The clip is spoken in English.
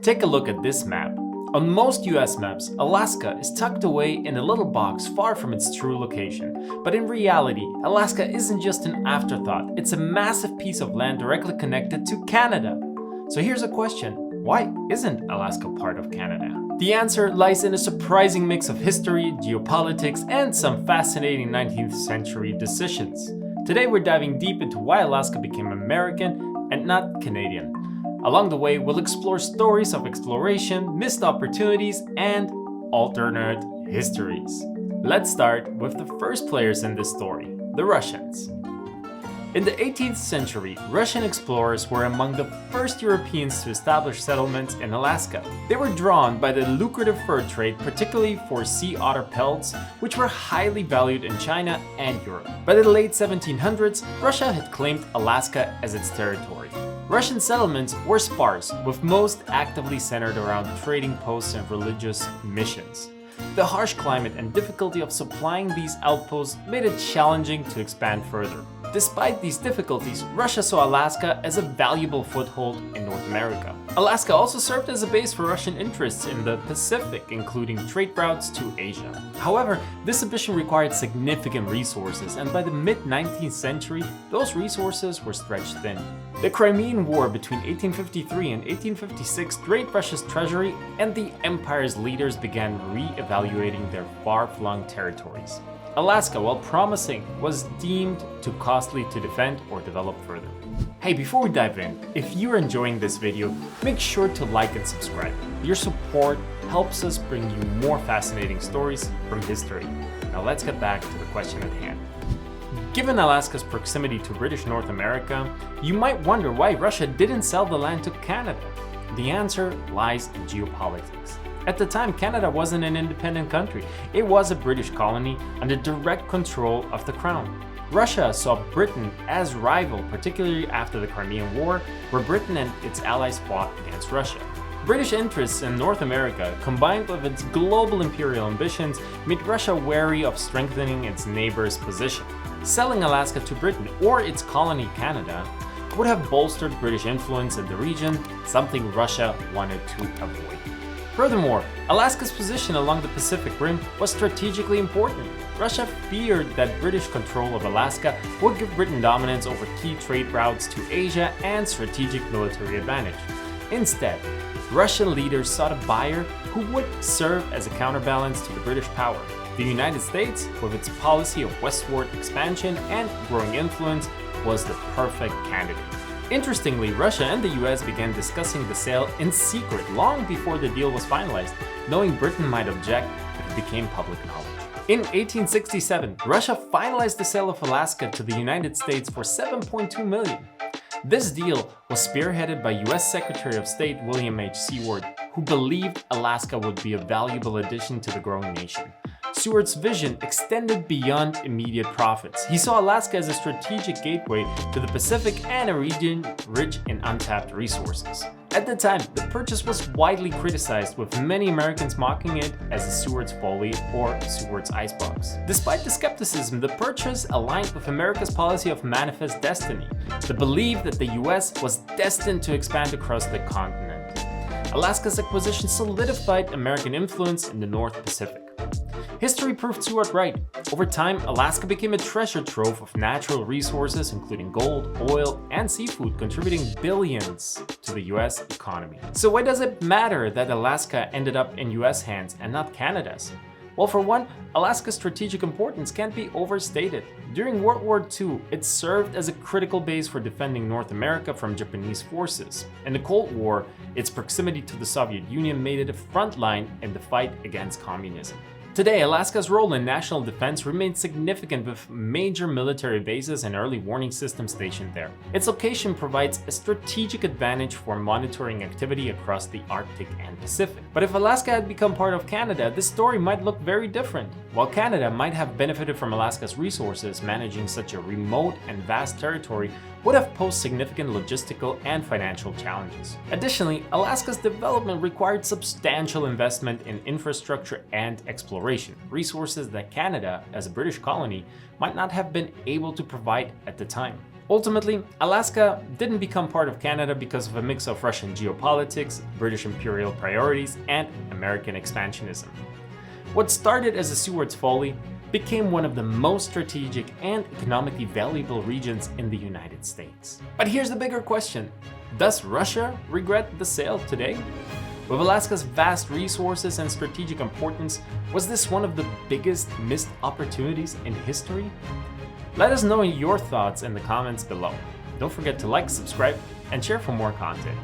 Take a look at this map. On most US maps, Alaska is tucked away in a little box far from its true location. But in reality, Alaska isn't just an afterthought, it's a massive piece of land directly connected to Canada. So here's a question: why isn't Alaska part of Canada? The answer lies in a surprising mix of history, geopolitics, and some fascinating 19th century decisions. Today we're diving deep into why Alaska became American and not Canadian. Along the way, we'll explore stories of exploration, missed opportunities, and alternate histories. Let's start with the first players in this story, the Russians. In the 18th century, Russian explorers were among the first Europeans to establish settlements in Alaska. They were drawn by the lucrative fur trade, particularly for sea otter pelts, which were highly valued in China and Europe. By the late 1700s, Russia had claimed Alaska as its territory. Russian settlements were sparse, with most actively centered around trading posts and religious missions. The harsh climate and difficulty of supplying these outposts made it challenging to expand further. Despite these difficulties, Russia saw Alaska as a valuable foothold in North America. Alaska also served as a base for Russian interests in the Pacific, including trade routes to Asia. However, this ambition required significant resources, and by the mid-19th century, those resources were stretched thin. The Crimean War between 1853 and 1856 drained Russia's treasury, and the empire's leaders began re-evaluating their far-flung territories. Alaska, while promising, was deemed too costly to defend or develop further. Hey, before we dive in, if you're enjoying this video, make sure to like and subscribe. Your support helps us bring you more fascinating stories from history. Now let's get back to the question at hand. Given Alaska's proximity to British North America, you might wonder why Russia didn't sell the land to Canada. The answer lies in geopolitics. At the time, Canada wasn't an independent country. It was a British colony under direct control of the Crown. Russia saw Britain as rival, particularly after the Crimean War, where Britain and its allies fought against Russia. British interests in North America, combined with its global imperial ambitions, made Russia wary of strengthening its neighbor's position. Selling Alaska to Britain or its colony Canada would have bolstered British influence in the region, something Russia wanted to avoid. Furthermore, Alaska's position along the Pacific Rim was strategically important. Russia feared that British control of Alaska would give Britain dominance over key trade routes to Asia and strategic military advantage. Instead, Russian leaders sought a buyer who would serve as a counterbalance to the British power. The United States, with its policy of westward expansion and growing influence, was the perfect candidate. Interestingly, Russia and the US began discussing the sale in secret long before the deal was finalized, knowing Britain might object if it became public knowledge. In 1867, Russia finalized the sale of Alaska to the United States for $7.2 million. This deal was spearheaded by US Secretary of State William H. Seward, who believed Alaska would be a valuable addition to the growing nation. Seward's vision extended beyond immediate profits. He saw Alaska as a strategic gateway to the Pacific and a region rich in untapped resources. At the time, the purchase was widely criticized, with many Americans mocking it as a Seward's folly or Seward's icebox. Despite the skepticism, the purchase aligned with America's policy of manifest destiny, the belief that the US was destined to expand across the continent. Alaska's acquisition solidified American influence in the North Pacific. History proved Seward right. Over time, Alaska became a treasure trove of natural resources, including gold, oil, and seafood, contributing billions to the US economy. So why does it matter that Alaska ended up in US hands and not Canada's? Well, for one, Alaska's strategic importance can't be overstated. During World War II, it served as a critical base for defending North America from Japanese forces. In the Cold War, its proximity to the Soviet Union made it a front line in the fight against communism. Today, Alaska's role in national defense remains significant, with major military bases and early warning systems stationed there. Its location provides a strategic advantage for monitoring activity across the Arctic and Pacific. But if Alaska had become part of Canada, this story might look very different. While Canada might have benefited from Alaska's resources, managing such a remote and vast territory would have posed significant logistical and financial challenges. Additionally, Alaska's development required substantial investment in infrastructure and exploration, resources that Canada, as a British colony, might not have been able to provide at the time. Ultimately, Alaska didn't become part of Canada because of a mix of Russian geopolitics, British imperial priorities, and American expansionism. What started as a Seward's Folly became one of the most strategic and economically valuable regions in the United States. But here's the bigger question: does Russia regret the sale today? With Alaska's vast resources and strategic importance, was this one of the biggest missed opportunities in history? Let us know your thoughts in the comments below. Don't forget to like, subscribe, and share for more content.